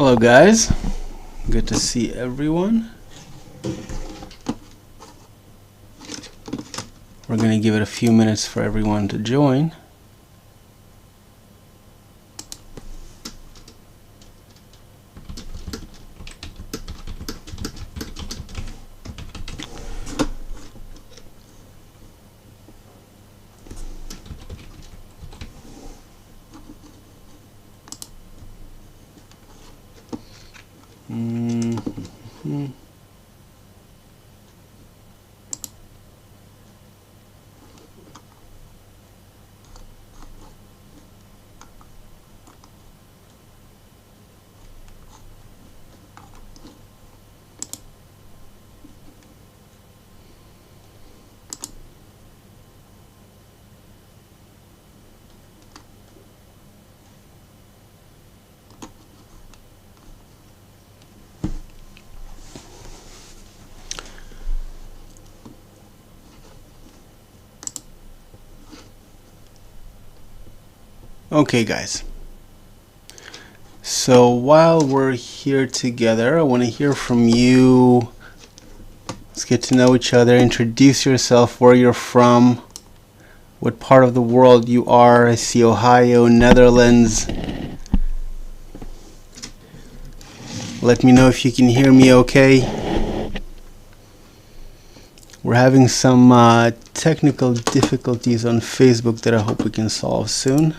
Hello guys, good to see everyone. We're going to give it a few minutes for everyone to join. Okay guys, so while we're here together, I want to hear from you. Let's get to know each other. Introduce yourself, where you're from, what part of the world you are. I see Ohio, Netherlands. Let me know if you can hear me okay. We're having some technical difficulties on Facebook that I hope we can solve soon.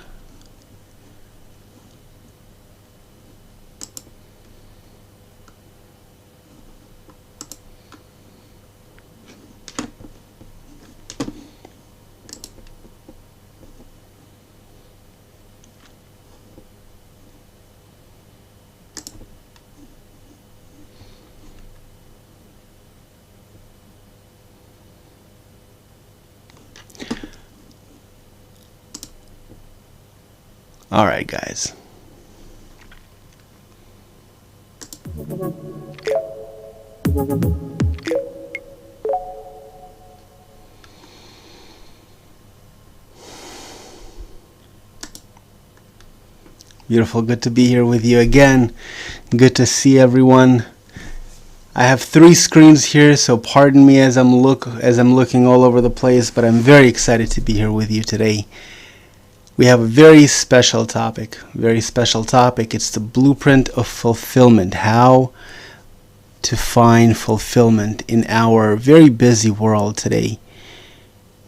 All right, guys. Beautiful. Good to be here with you again. Good to see everyone. I have 3 screens here, so pardon me as I'm looking all over the place, but I'm very excited to be here with you today. We have a very special topic. It's the blueprint of fulfillment. How to find fulfillment in our very busy world today.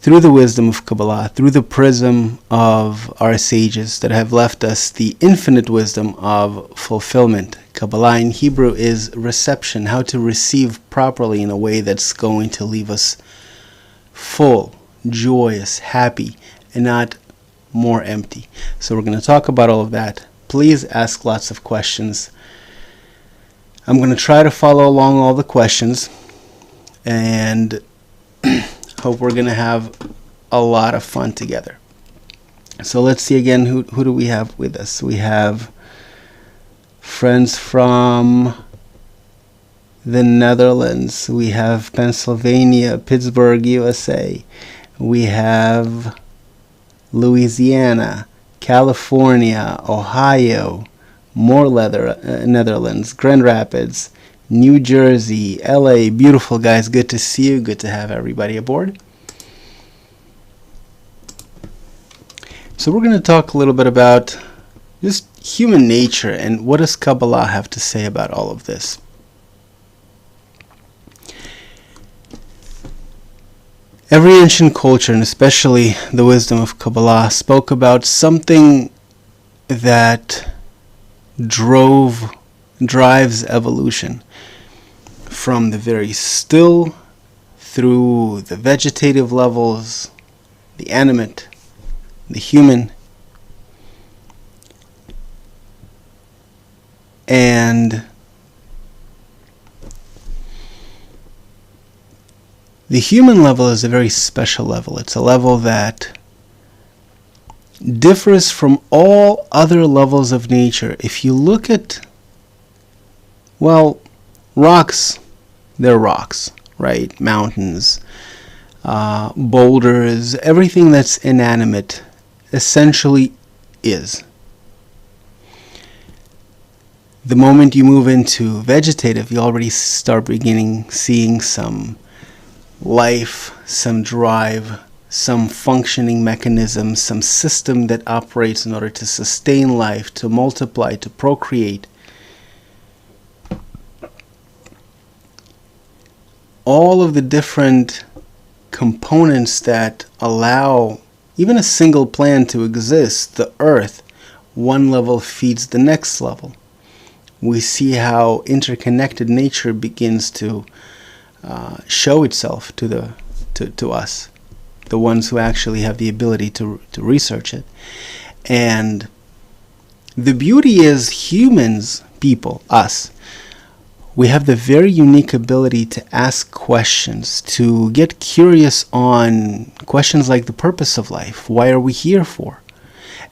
Through the wisdom of Kabbalah, through the prism of our sages that have left us the infinite wisdom of fulfillment. Kabbalah in Hebrew is reception, how to receive properly in a way that's going to leave us full, joyous, happy, and not more empty. So we're going to talk about all of that. Please ask lots of questions. I'm going to try to follow along all the questions and hope we're going to have a lot of fun together. So let's see again, who do we have with us? We have friends from the Netherlands. We have Pennsylvania, Pittsburgh, USA. We have Louisiana, California, Ohio, Netherlands, Grand Rapids, New Jersey, LA. Beautiful guys, good to see you. Good to have everybody aboard. So we're going to talk a little bit about just human nature and what does Kabbalah have to say about all of this. Every ancient culture, and especially the wisdom of Kabbalah, spoke about something that drives evolution from the very still through the vegetative levels, the animate, the human, and the human level is a very special level. It's a level that differs from all other levels of nature. If you look at, well, rocks, they're rocks, right? Mountains, boulders, everything that's inanimate essentially is. The moment you move into vegetative, you already start beginning seeing some life, some drive, some functioning mechanism, some system that operates in order to sustain life, to multiply, to procreate. All of the different components that allow even a single plant to exist, the earth, one level feeds the next level. We see how interconnected nature begins to show itself to us, the ones who actually have the ability to research it. And the beauty is humans, people, us, we have the very unique ability to ask questions, to get curious on questions like the purpose of life. Why are we here for?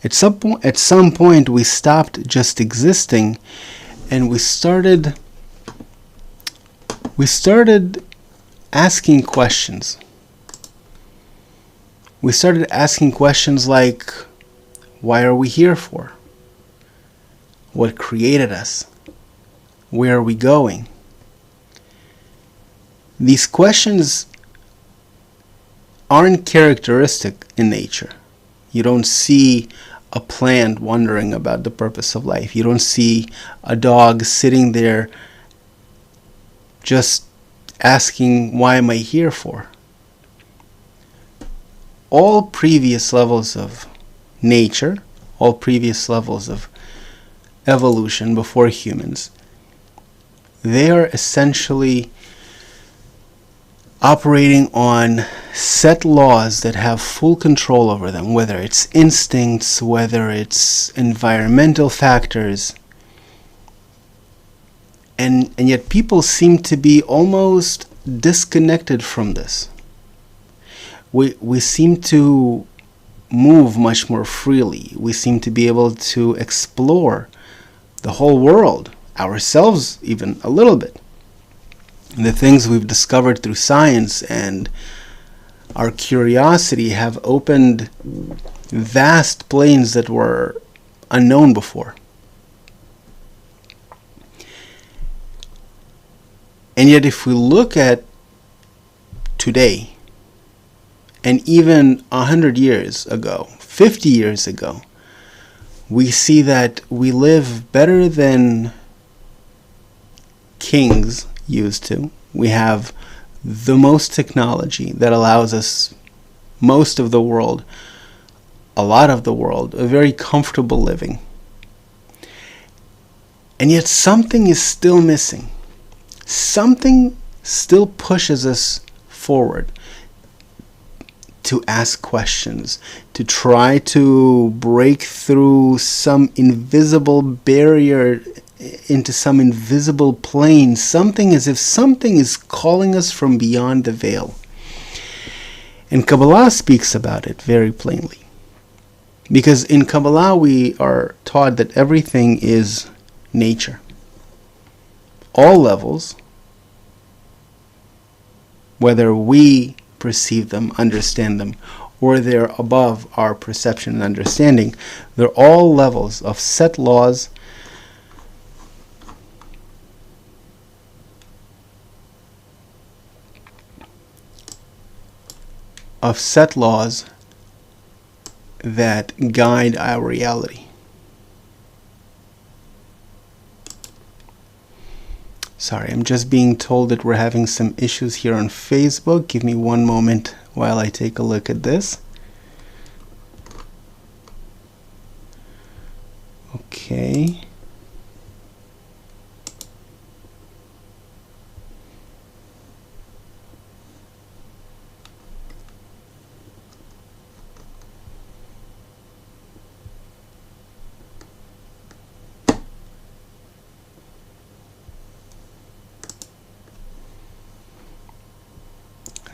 At some point, we stopped just existing, and we started asking questions. We started asking questions like, why are we here for? What created us? Where are we going? These questions aren't characteristic in nature. You don't see a plant wondering about the purpose of life. You don't see a dog sitting there just asking, why am I here for? All previous levels of nature, all previous levels of evolution before humans, they are essentially operating on set laws that have full control over them, whether it's instincts, whether it's environmental factors. And yet people seem to be almost disconnected from this. We seem to move much more freely. We seem to be able to explore the whole world, ourselves even a little bit. And the things we've discovered through science and our curiosity have opened vast plains that were unknown before. And yet if we look at today, and even 100 years ago, 50 years ago, we see that we live better than kings used to. We have the most technology that allows us most of the world, a lot of the world, a very comfortable living. And yet something is still missing. Something still pushes us forward to ask questions, to try to break through some invisible barrier into some invisible plane, something as if something is calling us from beyond the veil. And Kabbalah speaks about it very plainly. Because in Kabbalah we are taught that everything is nature. All levels, whether we perceive them, understand them, or they're above our perception and understanding, they're all levels of set laws that guide our reality. Sorry, I'm just being told that we're having some issues here on Facebook. Give me one moment while I take a look at this. Okay.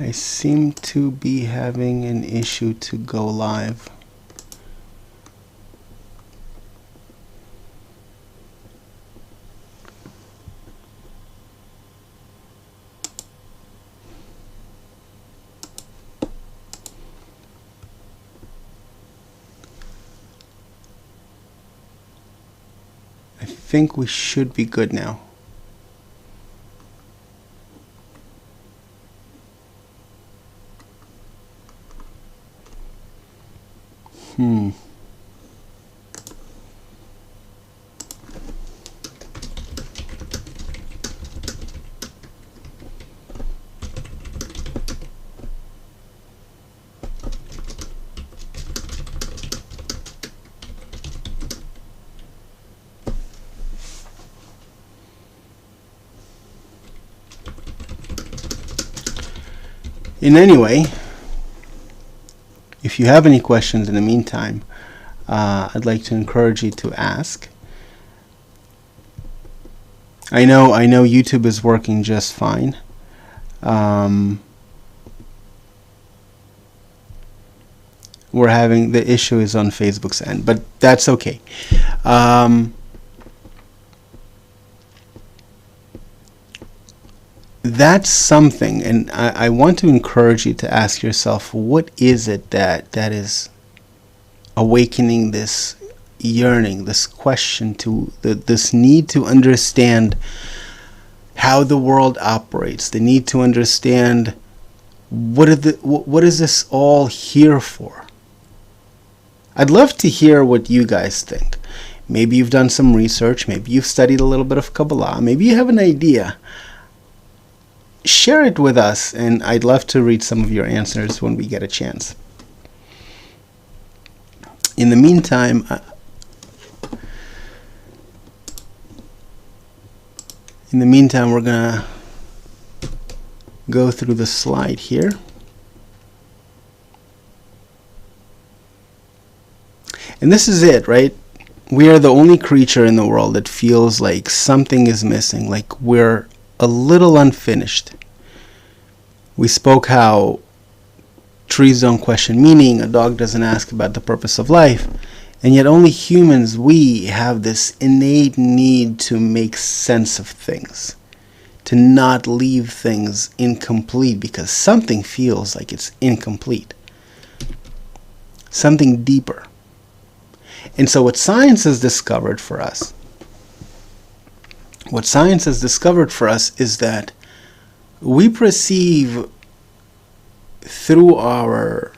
I seem to be having an issue to go live. I think we should be good now. In any way, if you have any questions in the meantime, I'd like to encourage you to ask. I know YouTube is working just fine. We're having the issue is on Facebook's end, but that's okay. That's something, and I want to encourage you to ask yourself, what is it that is awakening this yearning, this question, to this need to understand how the world operates, the need to understand what is this all here for? I'd love to hear what you guys think. Maybe you've done some research, maybe you've studied a little bit of Kabbalah, maybe you have an idea. Share it with us, and I'd love to read some of your answers when we get a chance. In the meantime, we're gonna go through the slide here. And this is it, right? We are the only creature in the world that feels like something is missing, like we're a little unfinished. We spoke how trees don't question meaning, a dog doesn't ask about the purpose of life, and yet only humans, we have this innate need to make sense of things, to not leave things incomplete because something feels like it's incomplete, something deeper. And so what science has discovered for us is that we perceive through our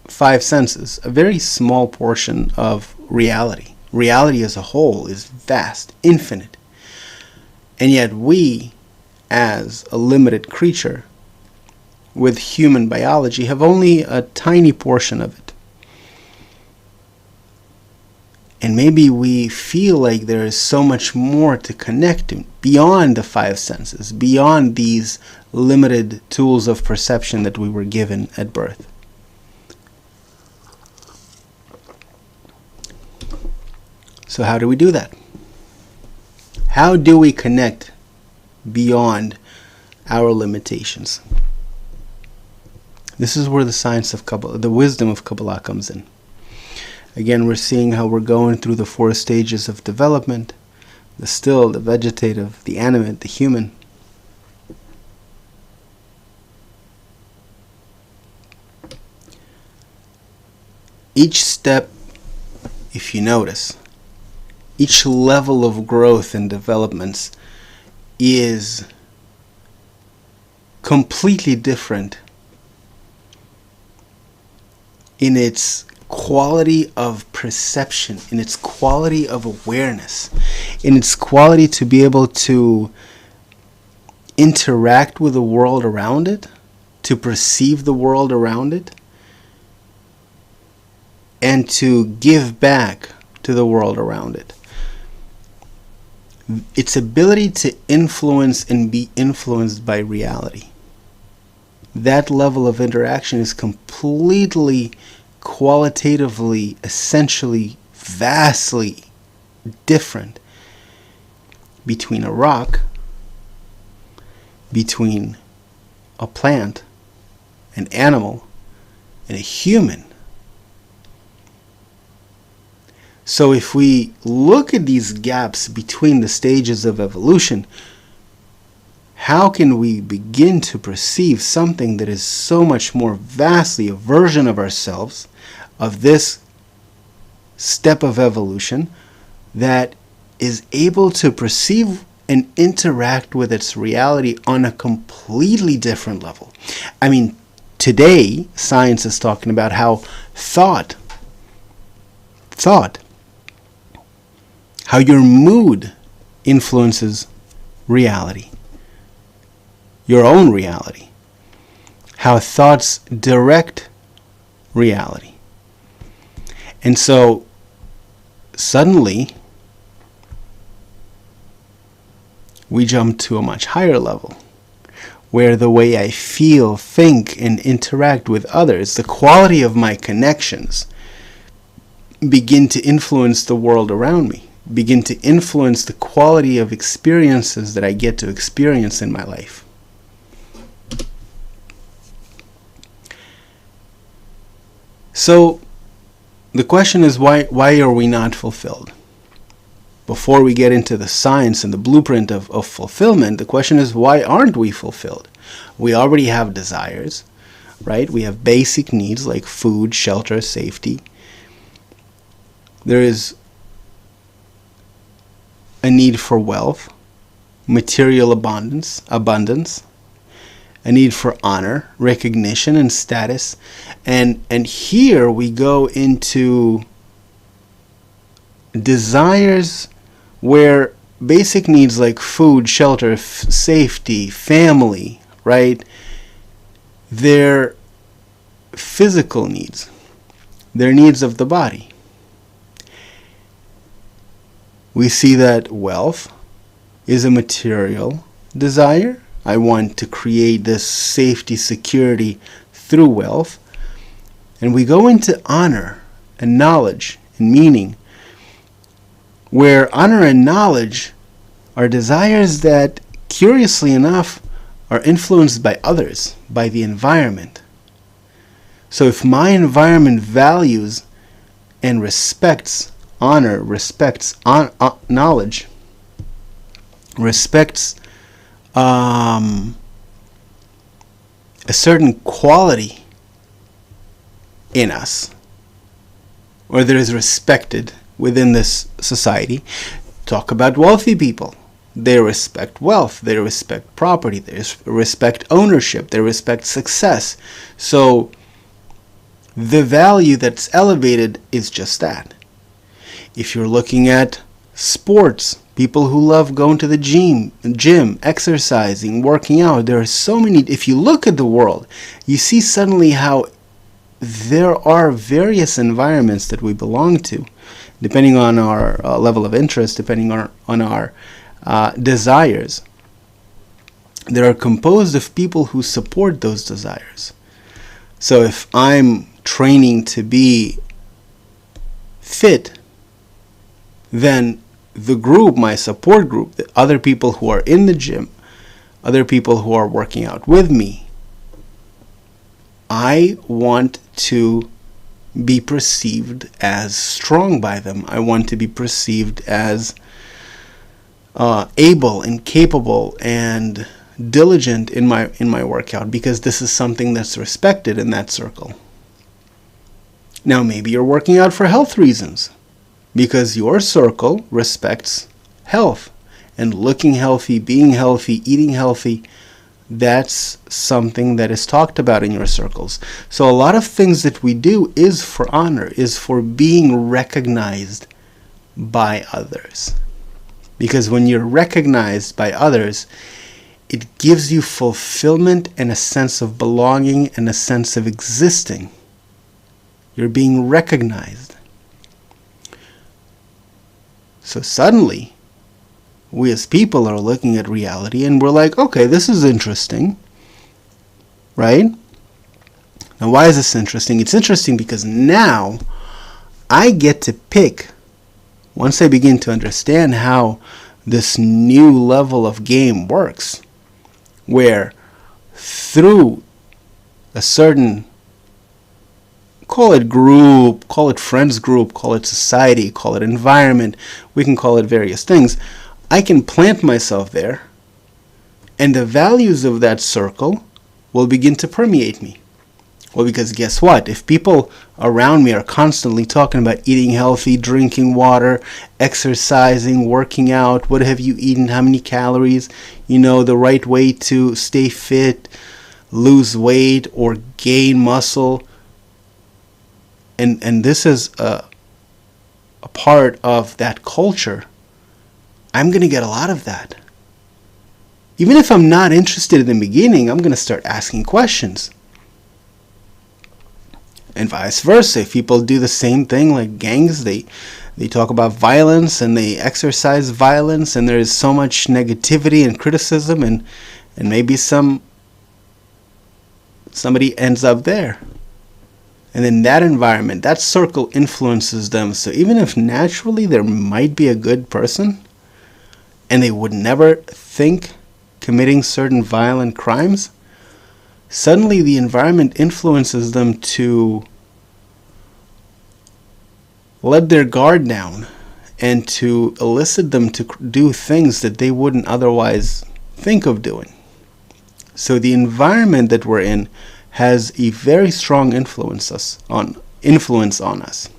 five senses a very small portion of reality. Reality as a whole is vast, infinite. And yet we, as a limited creature with human biology, have only a tiny portion of it. And maybe we feel like there is so much more to connect to, beyond the five senses, beyond these limited tools of perception that we were given at birth. So how do we do that? How do we connect beyond our limitations? This is where the science of Kabbalah, the wisdom of Kabbalah comes in. Again, we're seeing how we're going through the four stages of development: the still, the vegetative, the animate, the human. Each step, if you notice, each level of growth and developments is completely different in its quality of perception, in its quality of awareness, in its quality to be able to interact with the world around it, to perceive the world around it, and to give back to the world around it. Its ability to influence and be influenced by reality. That level of interaction is completely, qualitatively, essentially, vastly different between a rock, between a plant, an animal, and a human. So if we look at these gaps between the stages of evolution, how can we begin to perceive something that is so much more vastly a version of ourselves, of this step of evolution, that is able to perceive and interact with its reality on a completely different level. I mean, today, science is talking about how thought, how your mood influences reality, your own reality, how thoughts direct reality. And so suddenly we jump to a much higher level, where the way I feel, think, and interact with others, the quality of my connections, begin to influence the world around me, begin to influence the quality of experiences that I get to experience in my life. So the question is, why are we not fulfilled? Before we get into the science and the blueprint of fulfillment, the question is, why aren't we fulfilled? We already have desires, right? We have basic needs like food, shelter, safety. There is a need for wealth, material abundance, a need for honor, recognition, and status. And here we go into desires where basic needs like food, shelter, safety, family, right? They're physical needs. They're needs of the body. We see that wealth is a material desire. I want to create this safety, security through wealth. And we go into honor and knowledge and meaning, where honor and knowledge are desires that, curiously enough, are influenced by others, by the environment. So if my environment values and respects honor, respects knowledge, respects a certain quality in us, or that is respected within this society. Talk about wealthy people. They respect wealth, they respect property, they respect ownership, they respect success. So the value that's elevated is just that. If you're looking at sports, people who love going to the gym, exercising, working out, there are so many. If you look at the world, you see suddenly how there are various environments that we belong to, depending on our level of interest, depending on our desires. They are composed of people who support those desires. So if I'm training to be fit, then the group, my support group, the other people who are in the gym, other people who are working out with me, I want to be perceived as strong by them. I want to be perceived as able and capable and diligent in my workout, because this is something that's respected in that circle. Now maybe you're working out for health reasons, because your circle respects health and looking healthy, being healthy, eating healthy. That's something that is talked about in your circles. So a lot of things that we do is for honor, is for being recognized by others. Because when you're recognized by others, it gives you fulfillment and a sense of belonging and a sense of existing. You're being recognized. So suddenly, we as people are looking at reality and we're like, okay, this is interesting, right? Now, why is this interesting? It's interesting because now I get to pick, once I begin to understand how this new level of game works, where through a certain, call it group, call it friends group, call it society, call it environment, we can call it various things, I can plant myself there, and the values of that circle will begin to permeate me. Well, because guess what? If people around me are constantly talking about eating healthy, drinking water, exercising, working out, what have you eaten, how many calories, the right way to stay fit, lose weight, or gain muscle, and this is a part of that culture, I'm going to get a lot of that. Even if I'm not interested in the beginning, I'm going to start asking questions. And vice versa. If people do the same thing, like gangs, they talk about violence and they exercise violence, and there is so much negativity and criticism, and maybe somebody ends up there. And then that environment, that circle influences them. So even if naturally there might be a good person, and they would never think committing certain violent crimes, suddenly the environment influences them to let their guard down and to elicit them to do things that they wouldn't otherwise think of doing. So the environment that we're in has a very strong influence on us.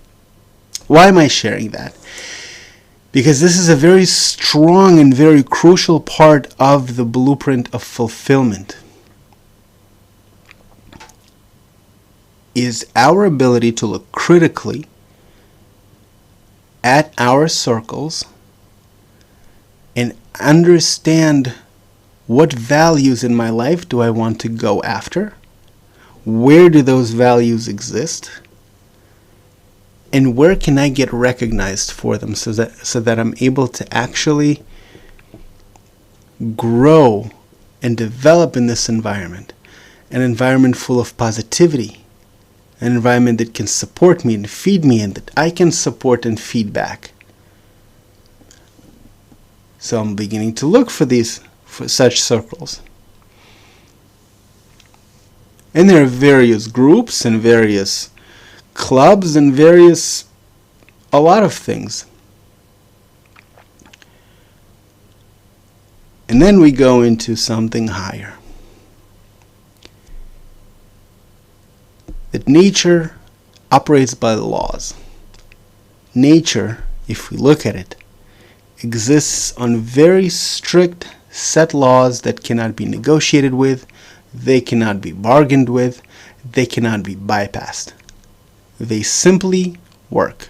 Why am I sharing that? Because this is a very strong and very crucial part of the blueprint of fulfillment. Is our ability to look critically at our circles and understand what values in my life do I want to go after, where do those values exist, and where can I get recognized for them so that I'm able to actually grow and develop in this environment, an environment full of positivity, an environment that can support me and feed me, and that I can support and feed back. So I'm beginning to look for such circles. And there are various groups and various clubs and a lot of things. And then we go into something higher. That nature operates by laws. Nature, if we look at it, exists on very strict set laws that cannot be negotiated with, they cannot be bargained with, they cannot be bypassed. They simply work.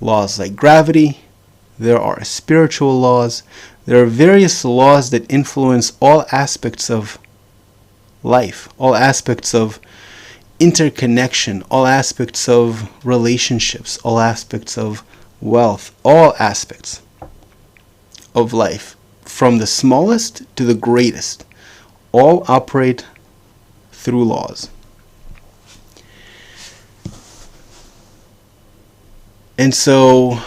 Laws like gravity, there are spiritual laws, there are various laws that influence all aspects of life, all aspects of interconnection, all aspects of relationships, all aspects of wealth, all aspects of life, from the smallest to the greatest, all operate through laws. And so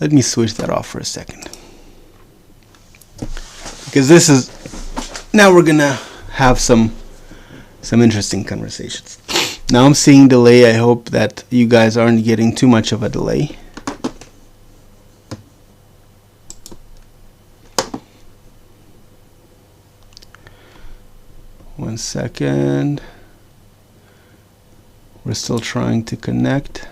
let me switch that off for a second. Because now we're going to have some interesting conversations. Now I'm seeing delay. I hope that you guys aren't getting too much of a delay. One second. We're still trying to connect.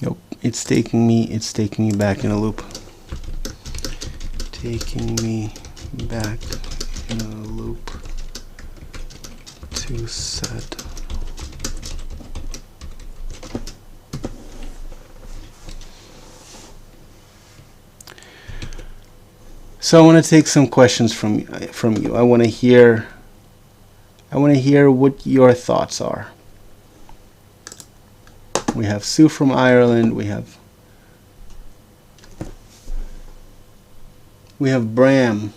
Nope, it's taking me back in a loop. Taking me back in a loop to set. So I want to take some questions from you. I want to hear what your thoughts are. We have Sue from Ireland. We have Bram.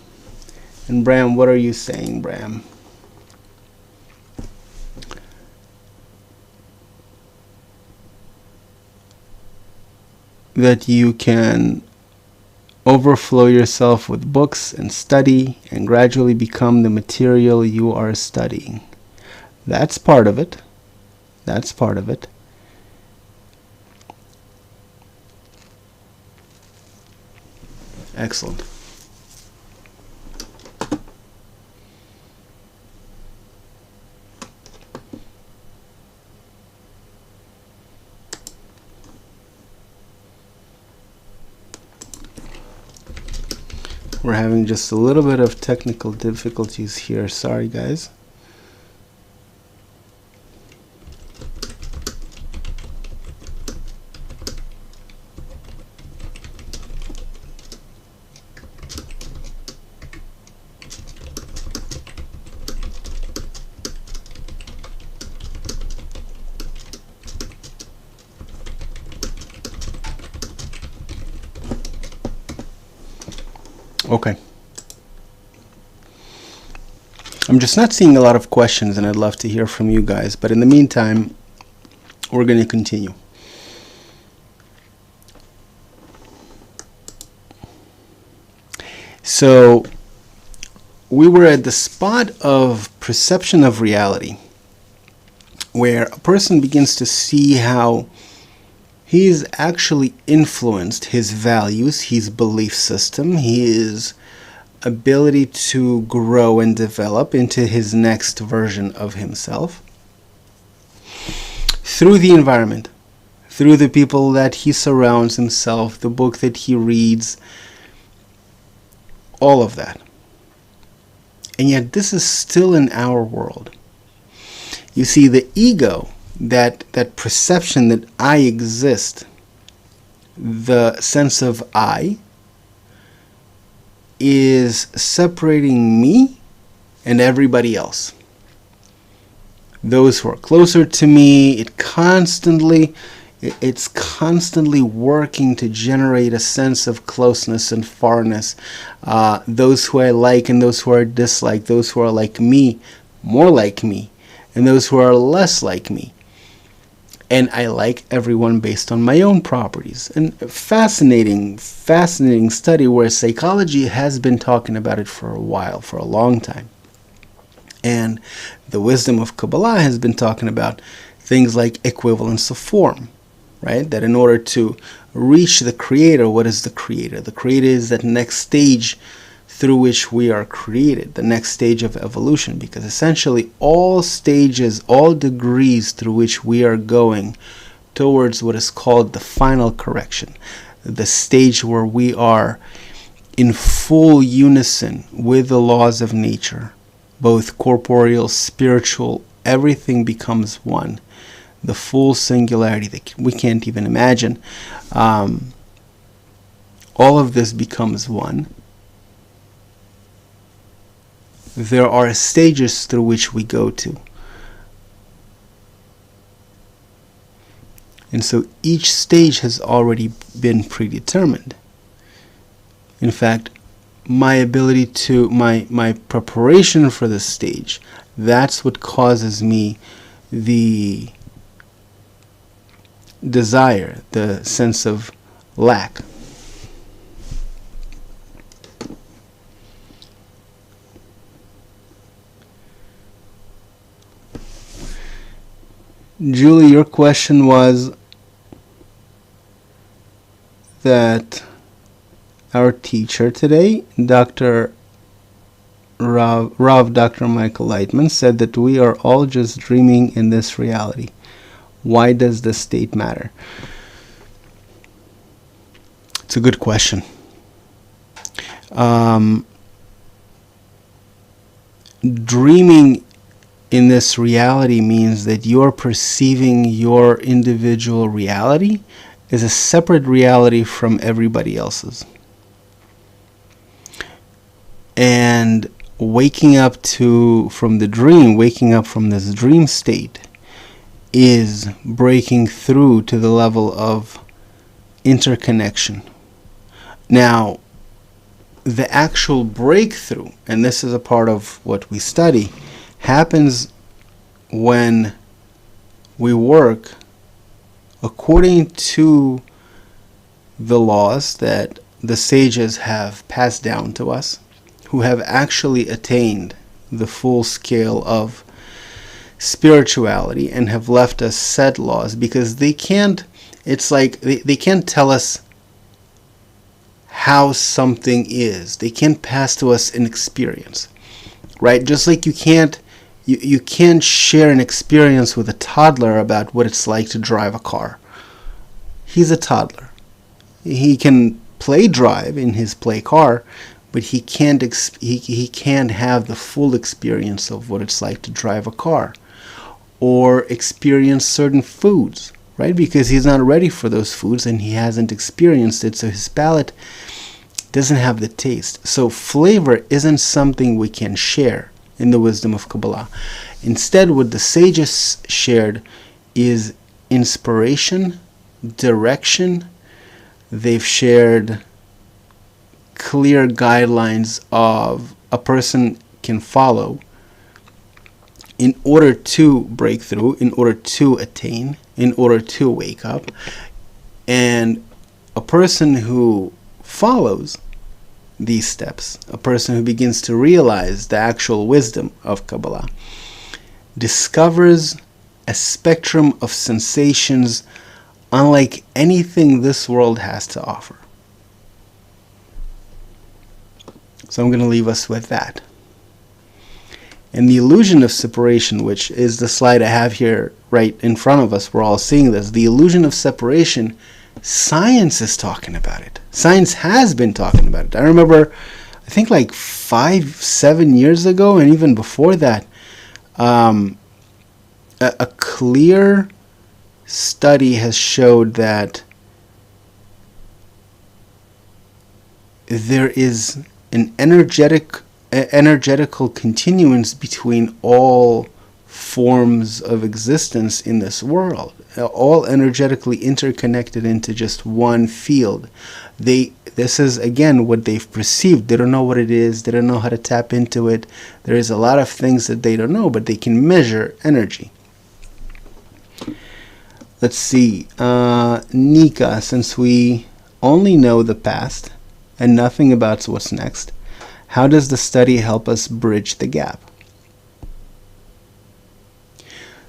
And Bram, what are you saying, Bram? That you can overflow yourself with books and study and gradually become the material you are studying. That's part of it. That's part of it. Excellent. We're having just a little bit of technical difficulties here. Sorry, guys. Okay. I'm just not seeing a lot of questions, and I'd love to hear from you guys. But in the meantime, we're going to continue. So we were at the spot of perception of reality, where a person begins to see how he's actually influenced his values, his belief system, his ability to grow and develop into his next version of himself through the environment, through the people that he surrounds himself, the book that he reads, all of that. And yet this is still in our world. You see, the ego, that perception that I exist, the sense of I, is separating me and everybody else. Those who are closer to me, it's constantly working to generate a sense of closeness and farness. Those who I like and those who I dislike, those who are like me, more like me, and those who are less like me. And I like everyone based on my own properties. And fascinating study where psychology has been talking about it for a while, for a long time. And the wisdom of Kabbalah has been talking about things like equivalence of form, right? That in order to reach the Creator, what is the Creator? The Creator is that next stage through which we are created, the next stage of evolution, because essentially all stages, all degrees through which we are going towards what is called the final correction, the stage where we are in full unison with the laws of nature, both corporeal, spiritual, everything becomes one, the full singularity that we can't even imagine. All of this becomes one. There are stages through which we go to. And so each stage has already been predetermined. In fact, my ability to, my preparation for this stage, that's what causes me the desire, the sense of lack. Julie, your question was that our teacher today, Dr. Dr. Michael Lightman, said that we are all just dreaming in this reality. Why does this state matter? It's a good question. Dreaming in this reality means that you're perceiving your individual reality as a separate reality from everybody else's. And waking up from this dream state is breaking through to the level of interconnection. Now, the actual breakthrough, and this is a part of what we study, happens when we work according to the laws that the sages have passed down to us, who have actually attained the full scale of spirituality and have left us set laws, because they can't, it's like they can't tell us how something is. They can't pass to us an experience, right? Just like you can't share an experience with a toddler about what it's like to drive a car. He's a toddler. He can play drive in his play car, but he can't have the full experience of what it's like to drive a car or experience certain foods, right? Because he's not ready for those foods and he hasn't experienced it, so his palate doesn't have the taste. So flavor isn't something we can share in the wisdom of Kabbalah. Instead, what the sages shared is inspiration, direction. They've shared clear guidelines of a person can follow in order to break through, in order to attain, in order to wake up. And a person who follows these steps, a person who begins to realize the actual wisdom of Kabbalah, discovers a spectrum of sensations unlike anything this world has to offer. So I'm going to leave us with that. And the illusion of separation, which is the slide I have here right in front of us, we're all seeing this. The illusion of separation, science is talking about it. Science has been talking about it. I remember, I think like 5-7 years ago, and even before that, a clear study has showed that there is an energetical continuance between all forms of existence in this world, all energetically interconnected into just one field. This is again what they've perceived. They don't know what it is. They don't know how to tap into it. There is a lot of things that they don't know, but they can measure energy. Let's see, Nika, since we only know the past and nothing about what's next, how does the study help us bridge the gap?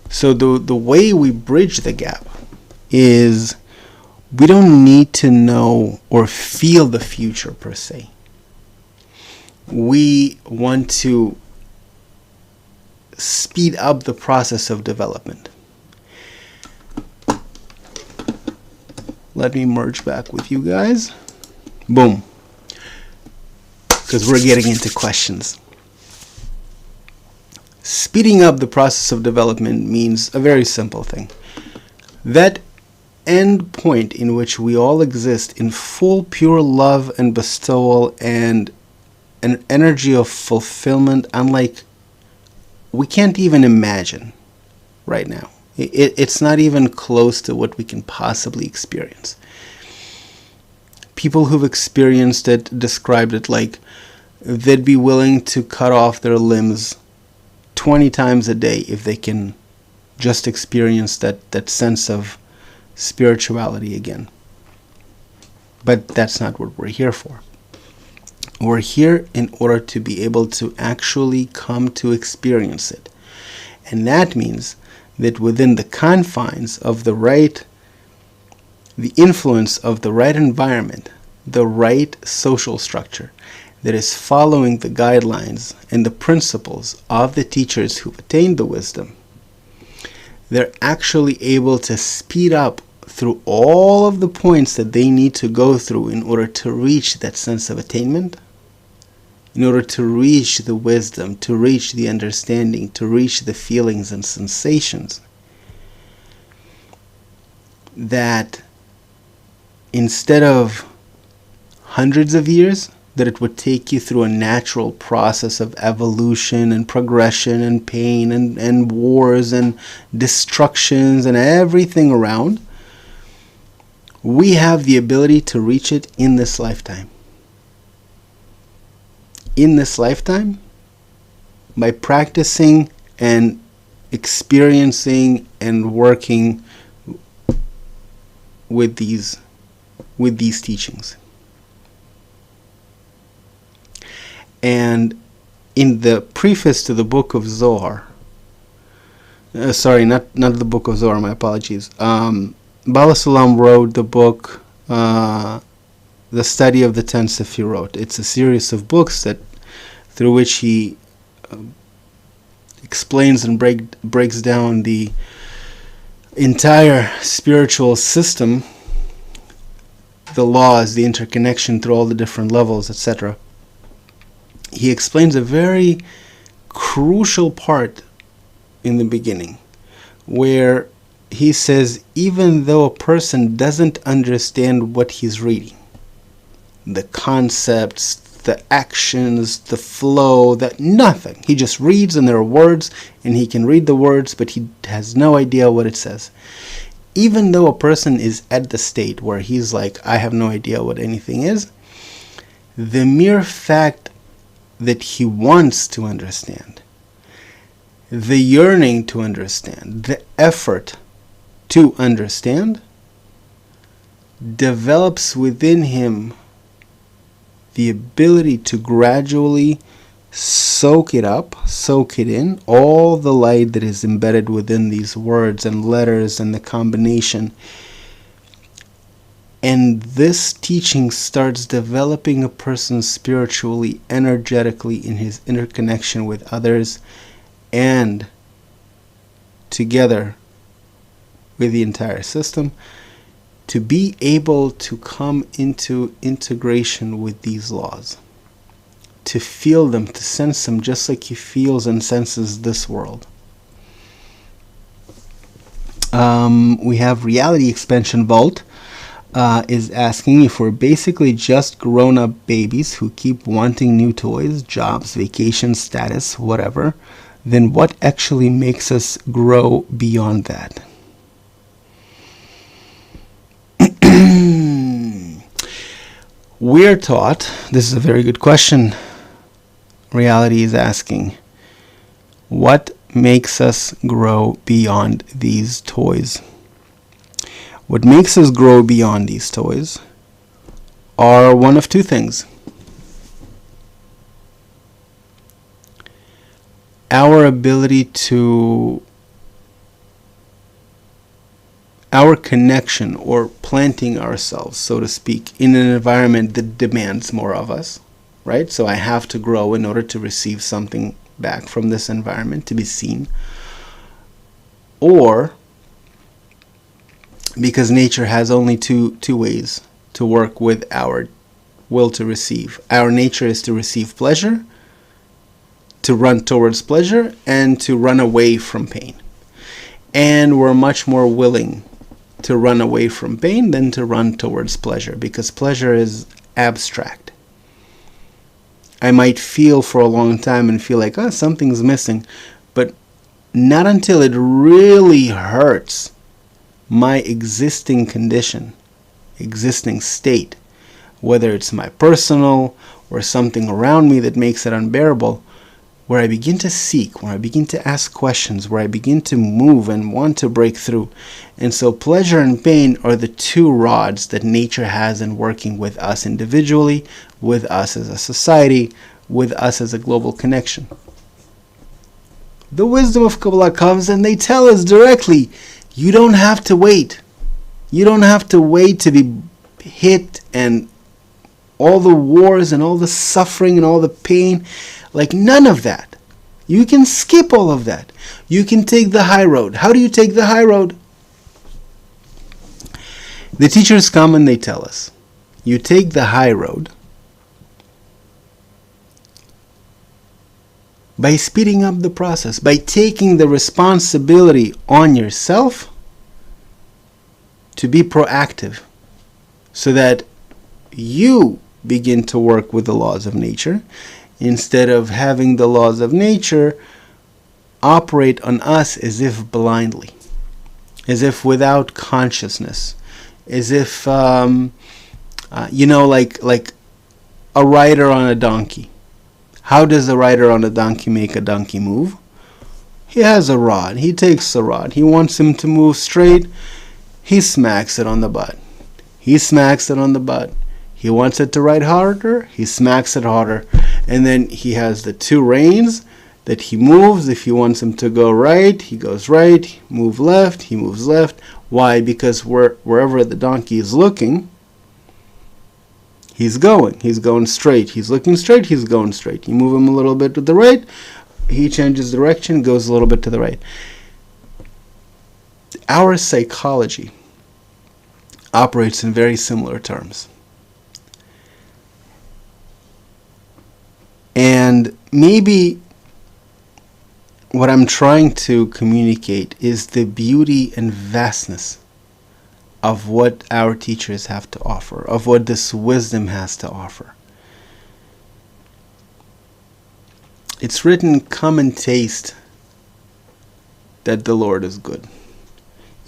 So the way we bridge the gap is we don't need to know or feel the future per se. We want to speed up the process of development. Let me merge back with you guys. Boom. Because we're getting into questions. Speeding up the process of development means a very simple thing. That end point in which we all exist in full pure love and bestowal and an energy of fulfillment unlike we can't even imagine right now. It's not even close to what we can possibly experience. People who've experienced it described it like they'd be willing to cut off their limbs 20 times a day if they can just experience that sense of spirituality again. But that's not what we're here for. We're here in order to be able to actually come to experience it. And that means that within the confines of the influence of the right environment, the right social structure that is following the guidelines and the principles of the teachers who've attained the wisdom, they're actually able to speed up through all of the points that they need to go through in order to reach that sense of attainment, in order to reach the wisdom, to reach the understanding, to reach the feelings and sensations that instead of hundreds of years, that it would take you through a natural process of evolution and progression and pain and wars and destructions and everything around, we have the ability to reach it in this lifetime. In this lifetime, by practicing and experiencing and working with these teachings. And in the preface to the book of Zohar, sorry, not the book of Zohar, my apologies. Bala Sulam wrote the book, The Study of the 10 Sefirot. It's a series of books through which he explains and breaks down the entire spiritual system, the laws, the interconnection through all the different levels, etc. He explains a very crucial part in the beginning, where he says, even though a person doesn't understand what he's reading, the concepts, the actions, the flow, nothing. He just reads and there are words and he can read the words, but he has no idea what it says. Even though a person is at the state where he's like, I have no idea what anything is, the mere fact that he wants to understand, the yearning to understand, the effort to understand, develops within him the ability to gradually soak it up, soak it in, all the light that is embedded within these words and letters and the combination. And this teaching starts developing a person spiritually, energetically, in his interconnection with others and together with the entire system, to be able to come into integration with these laws, to feel them, to sense them, just like he feels and senses this world. We have Reality Expansion Vault is asking, if we're basically just grown-up babies who keep wanting new toys, jobs, vacations, status, whatever, then what actually makes us grow beyond that? We're taught, this is a very good question, Reality is asking, what makes us grow beyond these toys? What makes us grow beyond these toys are one of two things. Our ability to, our connection or planting ourselves, so to speak, in an environment that demands more of us, right? So I have to grow in order to receive something back from this environment, to be seen. Or because nature has only two ways to work with our will to receive. Our nature is to receive pleasure, to run towards pleasure, and to run away from pain. And we're much more willing to run away from pain than to run towards pleasure, because pleasure is abstract. I might feel for a long time and feel like, something's missing, but not until it really hurts my existing condition, existing state, whether it's my personal or something around me that makes it unbearable, where I begin to seek, where I begin to ask questions, where I begin to move and want to break through. And so pleasure and pain are the two rods that nature has in working with us individually, with us as a society, with us as a global connection. The wisdom of Kabbalah comes and they tell us directly, you don't have to wait. You don't have to wait to be hit and all the wars and all the suffering and all the pain. Like, none of that. You can skip all of that. You can take the high road. How do you take the high road? The teachers come and they tell us, you take the high road by speeding up the process, by taking the responsibility on yourself to be proactive, so that you begin to work with the laws of nature, instead of having the laws of nature operate on us as if blindly, as if without consciousness, as if, like a rider on a donkey. How does a rider on a donkey make a donkey move? He has a rod. He takes the rod. He wants him to move straight. He smacks it on the butt. He smacks it on the butt. He wants it to ride harder. He smacks it harder. And then he has the two reins that he moves. If he wants him to go right, he goes right. Move left, he moves left. Why? Because wherever the donkey is looking, he's going. He's going straight. He's looking straight, he's going straight. You move him a little bit to the right, he changes direction, goes a little bit to the right. Our psychology operates in very similar terms. And maybe what I'm trying to communicate is the beauty and vastness of what our teachers have to offer, of what this wisdom has to offer. It's written, "Come and taste that the Lord is good."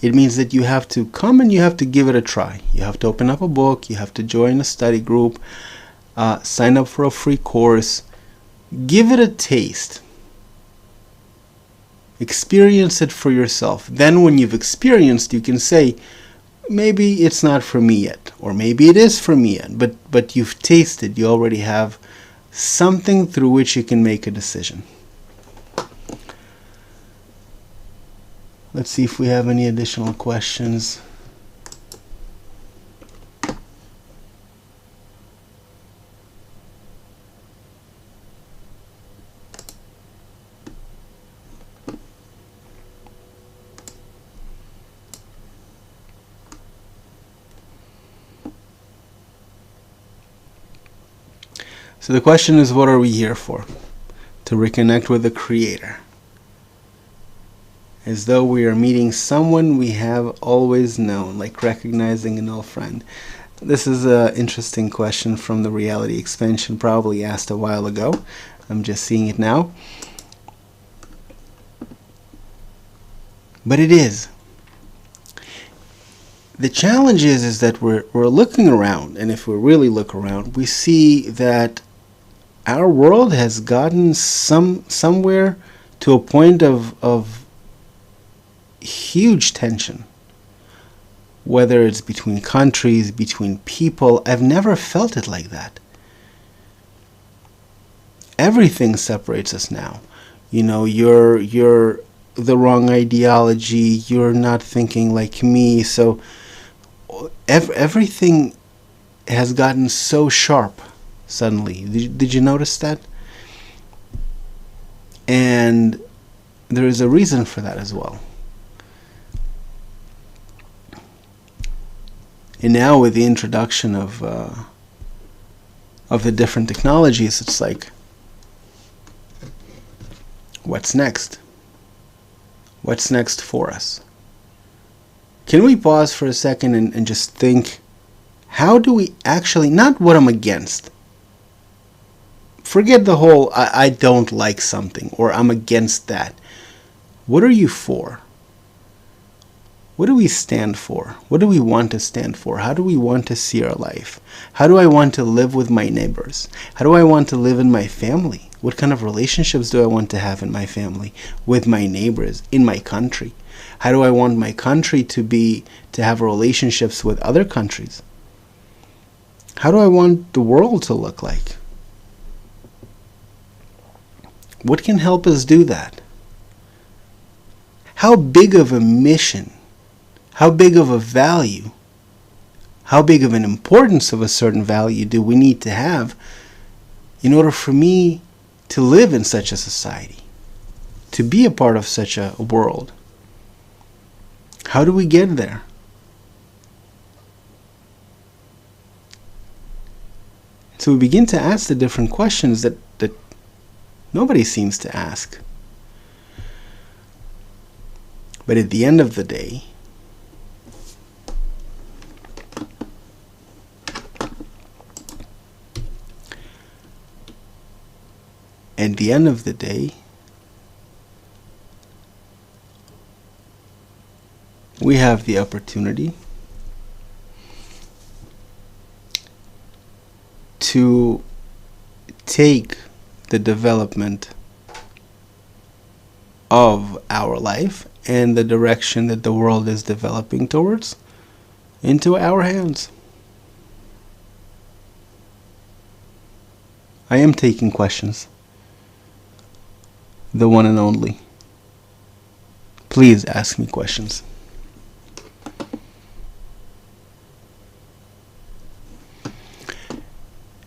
It means that you have to come and you have to give it a try. You have to open up a book, you have to join a study group, sign up for a free course, give it a taste. Experience it for yourself. Then when you've experienced, you can say, maybe it's not for me yet, or maybe it is for me yet, but you've tasted, you already have something through which you can make a decision. Let's see if we have any additional questions. So the question is, what are we here for? To reconnect with the Creator. As though we are meeting someone we have always known, like recognizing an old friend. This is an interesting question from the Reality Expansion, probably asked a while ago. I'm just seeing it now. But it is. The challenge is that we're looking around, and if we really look around, we see that our world has gotten somewhere to a point of huge tension. Whether it's between countries, between people, I've never felt it like that. Everything separates us now. You know, you're the wrong ideology, you're not thinking like me, so everything has gotten so sharp suddenly. Did you notice that? And there is a reason for that as well. And now with the introduction of the different technologies, it's like, what's next? What's next for us? Can we pause for a second and just think, how do we actually, not what I'm against. Forget the whole, I don't like something, or I'm against that. What are you for? What do we stand for? What do we want to stand for? How do we want to see our life? How do I want to live with my neighbors? How do I want to live in my family? What kind of relationships do I want to have in my family, with my neighbors, in my country? How do I want my country to have relationships with other countries? How do I want the world to look like? What can help us do that? How big of a mission, how big of a value, how big of an importance of a certain value do we need to have in order for me to live in such a society, to be a part of such a world? How do we get there? So we begin to ask the different questions that nobody seems to ask. But at the end of the day, at the end of the day, we have the opportunity to take the development of our life and the direction that the world is developing towards into our hands. I am taking questions. The one and only. Please ask me questions.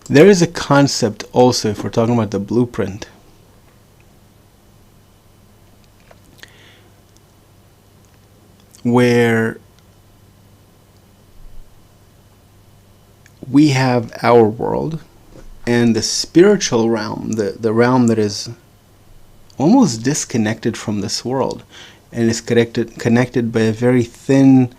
There is a concept also, if we're talking about the blueprint, where we have our world and the spiritual realm, the realm that is almost disconnected from this world and is connected by a very thin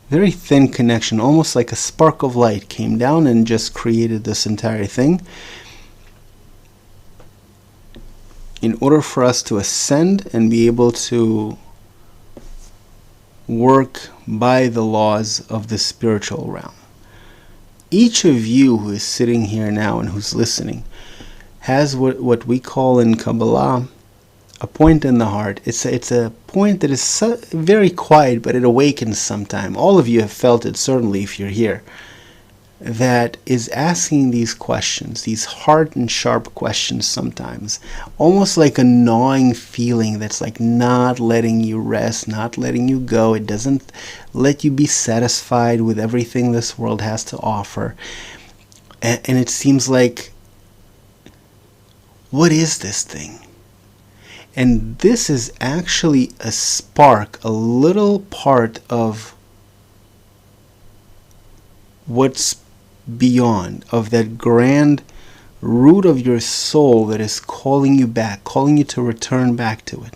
connection, almost like a spark of light came down and just created this entire thing. In order for us to ascend and be able to work by the laws of the spiritual realm. Each of you who is sitting here now and who's listening has what we call in Kabbalah a point in the heart. It's a point that is very quiet, but it awakens sometime. All of you have felt it, certainly if you're here, that is asking these questions, these hard and sharp questions sometimes, almost like a gnawing feeling that's like not letting you rest, not letting you go. It doesn't let you be satisfied with everything this world has to offer. And it seems like, what is this thing? And this is actually a spark, a little part of what's beyond, of that grand root of your soul that is calling you back, calling you to return back to it.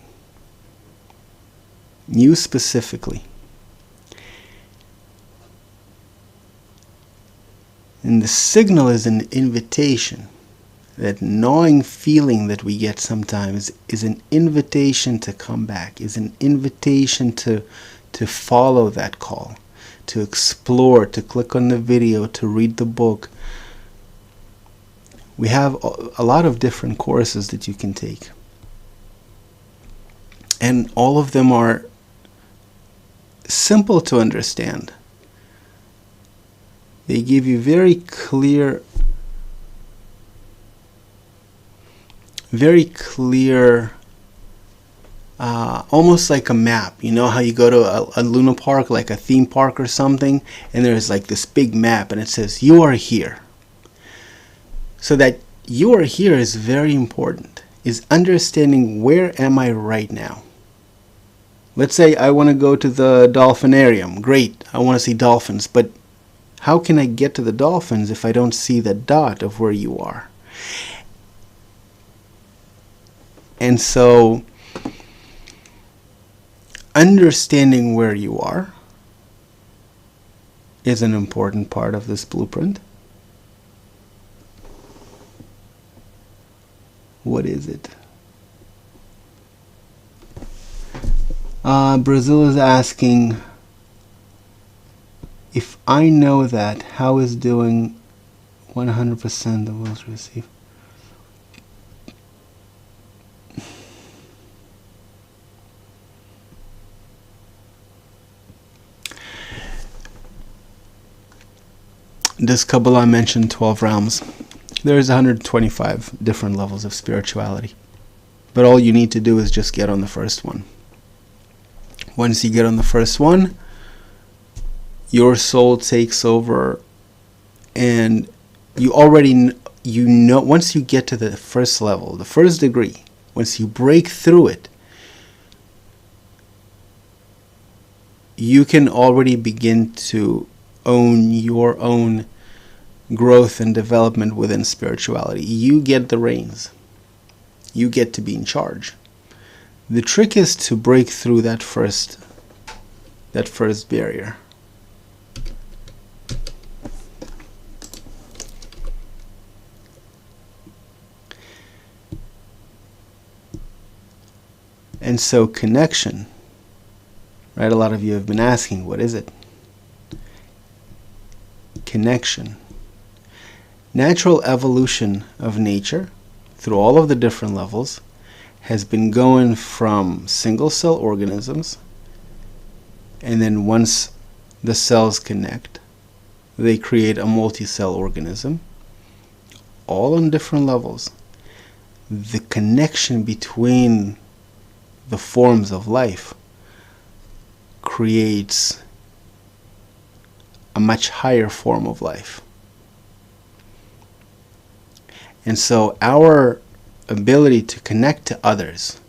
You specifically. And the signal is an invitation. That gnawing feeling that we get sometimes is an invitation to come back, is an invitation to follow that call, to explore, to click on the video, to read the book. We have a lot of different courses that you can take. And all of them are simple to understand. They give you very clear, almost like a map. You know how you go to a Luna Park, like a theme park or something, and there's like this big map and it says, you are here. So that you are here is very important, is understanding where am I right now. Let's say I want to go to the dolphinarium. Great, I want to see dolphins, but how can I get to the dolphins if I don't see the dot of where you are? And so, understanding where you are is an important part of this blueprint. What is it? Brazil is asking, if I know that, how is doing 100% of wills received? Does Kabbalah mention 12 realms? There's 125 different levels of spirituality. But all you need to do is just get on the first one. Once you get on the first one, your soul takes over, and you already know, once you get to the first level, the first degree, once you break through it, you can already begin to own your own growth and development within spirituality. You get the reins. You get to be in charge. The trick is to break through that first barrier. And so connection, right? A lot of you have been asking, what is it? Connection. Natural evolution of nature, through all of the different levels, has been going from single cell organisms, and then once the cells connect, they create a multi-cell organism, all on different levels. The connection between the forms of life creates a much higher form of life. And so our ability to connect to others,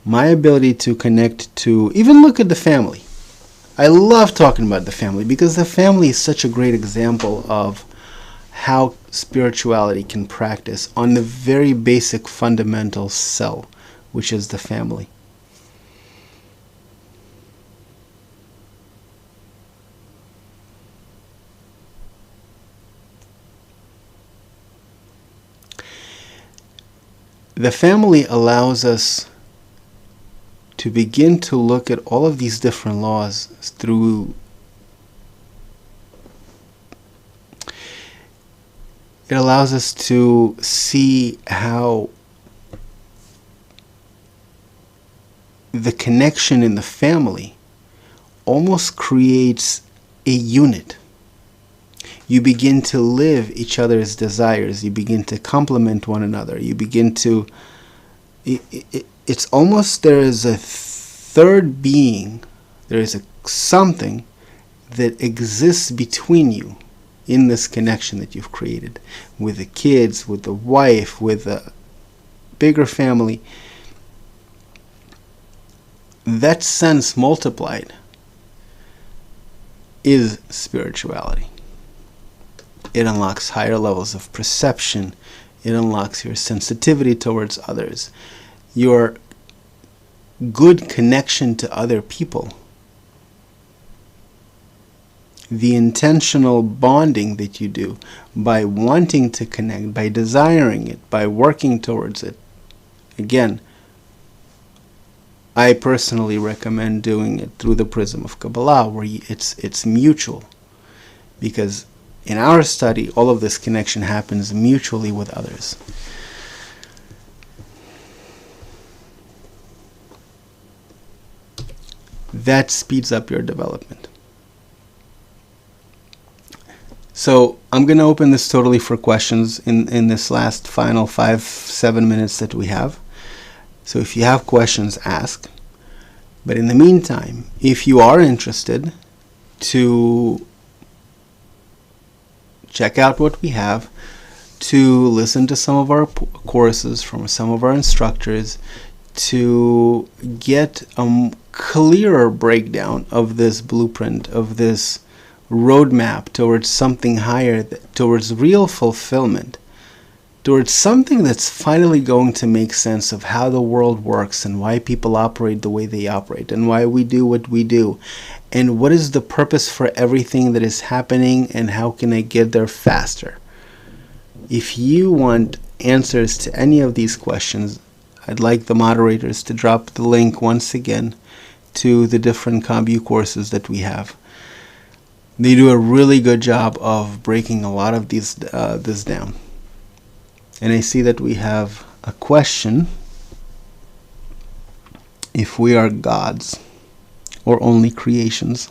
my ability to connect to, even look at the family. I love talking about the family because the family is such a great example of how spirituality can practice on the very basic fundamental cell, which is the family. The family allows us to begin to look at all of these different laws through it allows us to see how the connection in the family almost creates a unit. You begin to live each other's desires. You begin to complement one another. You begin to... It's almost there is a third being. There is something that exists between you in this connection that you've created with the kids, with the wife, with a bigger family. That sense multiplied is spirituality. It unlocks higher levels of perception. It unlocks your sensitivity towards others, your good connection to other people, the intentional bonding that you do by wanting to connect, by desiring it, by working towards it. Again, I personally recommend doing it through the prism of Kabbalah, where it's mutual, because in our study, all of this connection happens mutually with others. That speeds up your development. So I'm going to open this totally for questions in this last final 5-7 minutes that we have. So if you have questions, ask. But in the meantime, if you are interested to check out what we have, to listen to some of our courses from some of our instructors, to get a clearer breakdown of this blueprint, of this roadmap towards something higher, towards real fulfillment, towards something that's finally going to make sense of how the world works and why people operate the way they operate and why we do what we do, and what is the purpose for everything that is happening and how can I get there faster. If you want answers to any of these questions, I'd like the moderators to drop the link once again to the different Kabbalah courses that we have. They do a really good job of breaking a lot of this down. And I see that we have a question. If we are gods or only creations.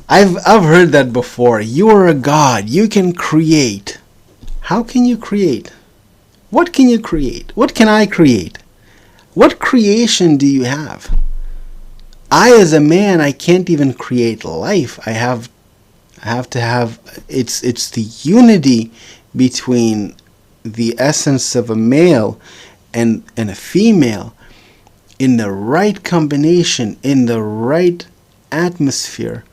I've heard that before. You are a god. You can create. How can you create? What can you create? What can I create? What creation do you have? I, as a man, I can't even create life. I have to have, it's the unity between the essence of a male and a female in the right combination, in the right atmosphere,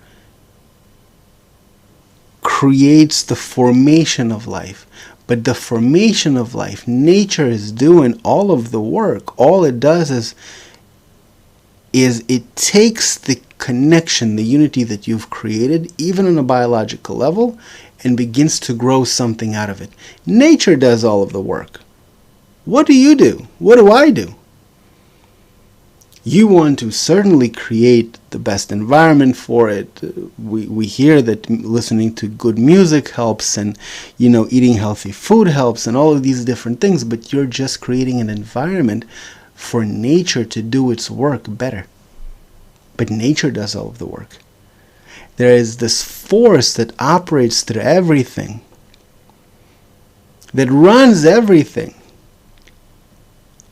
creates the formation of life. But the formation of life, nature is doing all of the work. All it does is it takes the connection, the unity that you've created, even on a biological level, and begins to grow something out of it. Nature does all of the work. What do you do? What do I do? You want to certainly create the best environment for it. We hear that listening to good music helps, and eating healthy food helps, and all of these different things, but you're just creating an environment for nature to do its work better. But nature does all of the work. There is this force that operates through everything, that runs everything.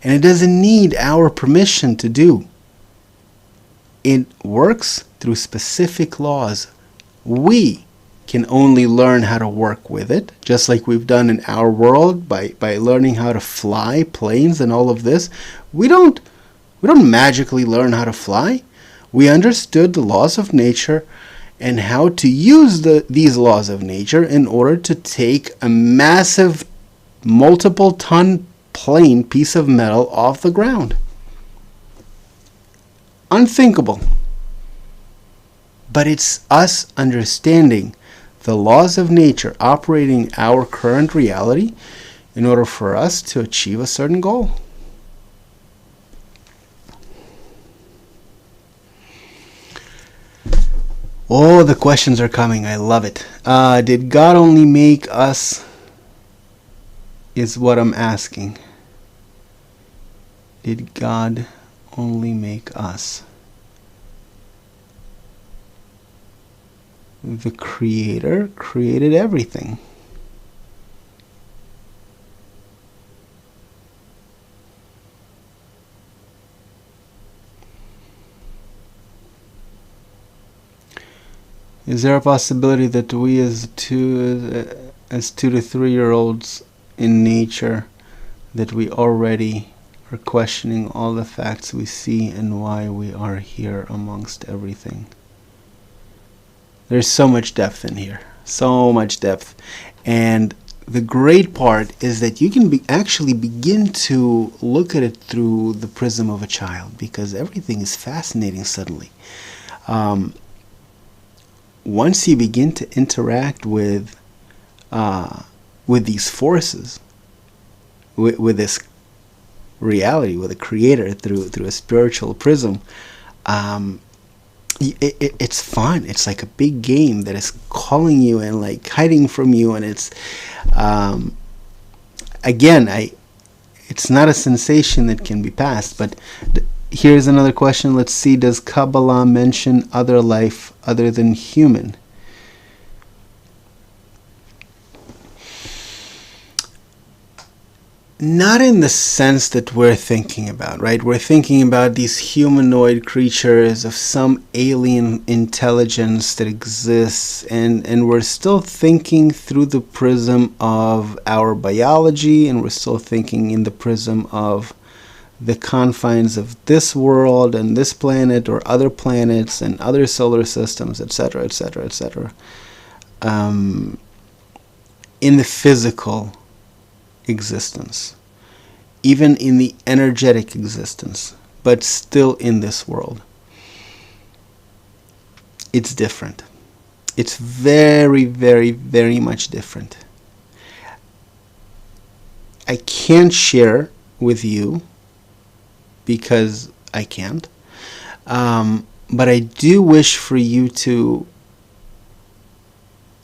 And it doesn't need our permission to do. It works through specific laws. We can only learn how to work with it, just like we've done in our world by learning how to fly planes and all of this. We don't magically learn how to fly. We understood the laws of nature and how to use these laws of nature in order to take a massive multiple ton plain piece of metal off the ground. Unthinkable. But it's us understanding the laws of nature operating our current reality in order for us to achieve a certain goal. Oh, the questions are coming. I love it. Did God only make us? Is what I'm asking. Did God only make us? The Creator created everything. Is there a possibility that we as 2 to 3 year olds in nature, that we already are questioning all the facts we see and why we are here amongst everything? There's so much depth in here, so much depth. And the great part is that you can actually begin to look at it through the prism of a child, because everything is fascinating suddenly. Once you begin to interact with these forces, with this reality, with a creator through a spiritual prism, it's fun. It's like a big game that is calling you and like hiding from you, and it's it's not a sensation that can be passed. But here's another question. Let's see. Does Kabbalah mention other life other than human? Not in the sense that we're thinking about, right? We're thinking about these humanoid creatures of some alien intelligence that exists, and we're still thinking through the prism of our biology, and we're still thinking in the prism of the confines of this world and this planet or other planets and other solar systems, etc., etc., etc. In the physical existence, even in the energetic existence, but still in this world. It's different. It's very, very, very much different. I can't share with you because I can't, but I do wish for you to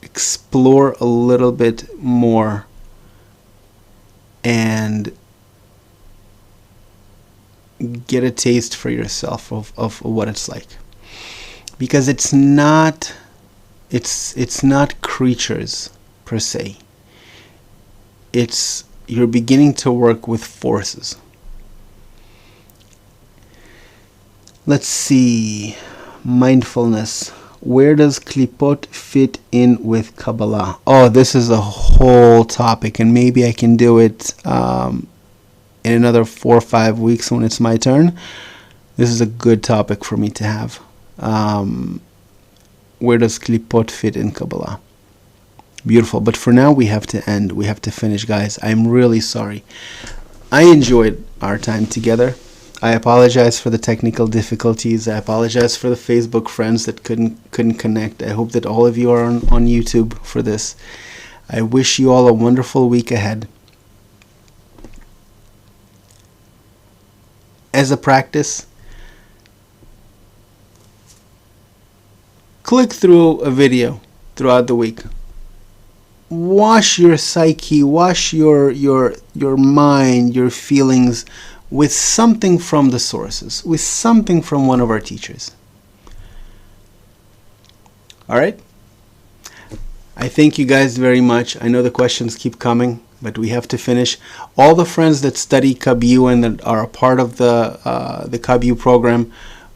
explore a little bit more and get a taste for yourself of what it's like, because it's not creatures per se. It's you're beginning to work with forces. Let's see, mindfulness. Where does klipot fit in with Kabbalah? Oh, this is a whole topic, and maybe I can do it in another 4 or 5 weeks when it's my turn. This is a good topic for me to have. Where does klipot fit in Kabbalah? Beautiful. But for now, we have to end. We have to finish, guys. I'm really sorry. I enjoyed our time together. I apologize for the technical difficulties. I apologize for the Facebook friends that couldn't connect. I hope that all of you are on YouTube for this. I wish you all a wonderful week ahead. As a practice, click through a video throughout the week. Wash your psyche, wash your mind, your feelings with something from the sources, with something from one of our teachers. All right? I thank you guys very much. I know the questions keep coming, but we have to finish. All the friends that study Kabbalah and that are a part of the Kabbalah program,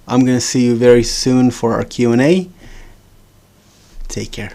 I'm going to see you very soon for our Q&A. Take care.